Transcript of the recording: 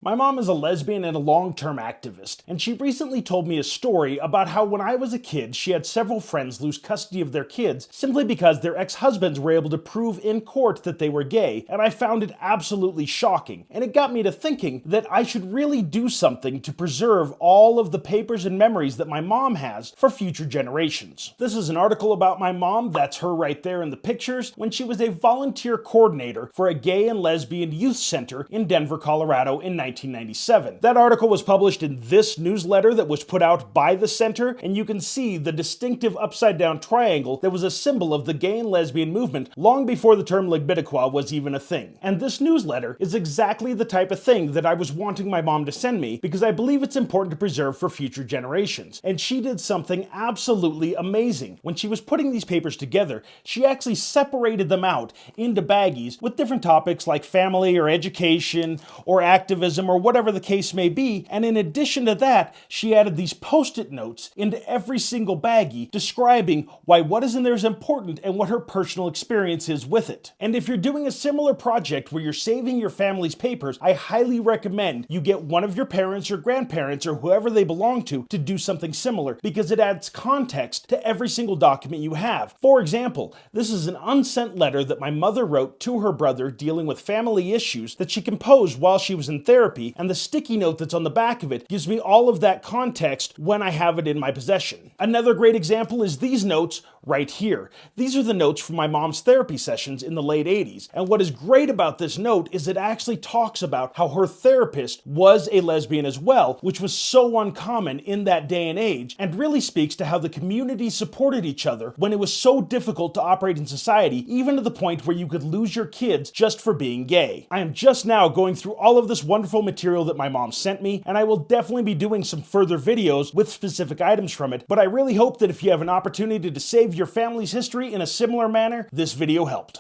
My mom is a lesbian and a long-term activist, and she recently told me a story about how when I was a kid, she had several friends lose custody of their kids simply because their ex-husbands were able to prove in court that they were gay, and I found it absolutely shocking. And it got me to thinking that I should really do something to preserve all of the papers and memories that my mom has for future generations. This is an article about my mom, that's her right there in the pictures, when she was a volunteer coordinator for a gay and lesbian youth center in Denver, Colorado in 1997. That article was published in this newsletter that was put out by the center, and you can see the distinctive upside-down triangle that was a symbol of the gay and lesbian movement long before the term libidinous was even a thing. And this newsletter is exactly the type of thing that I was wanting my mom to send me because I believe it's important to preserve for future generations. And she did something absolutely amazing. When she was putting these papers together, she actually separated them out into baggies with different topics like family or education or activism or whatever the case may be, and in addition to that, she added these post-it notes into every single baggie describing why what is in there is important and what her personal experience is with it. And if you're doing a similar project where you're saving your family's papers, I highly recommend you get one of your parents or grandparents or whoever they belong to do something similar because it adds context to every single document you have. For example, this is an unsent letter that my mother wrote to her brother dealing with family issues that she composed while she was in therapy, and the sticky note that's on the back of it gives me all of that context when I have it in my possession. Another great example is these notes right here. These are the notes from my mom's therapy sessions in the late 80s, and what is great about this note is it actually talks about how her therapist was a lesbian as well, which was so uncommon in that day and age, and really speaks to how the community supported each other when it was so difficult to operate in society, even to the point where you could lose your kids just for being gay. I am just now going through all of this wonderful material that my mom sent me, and I will definitely be doing some further videos with specific items from it, but I really hope that if you have an opportunity to save your family's history in a similar manner, this video helped.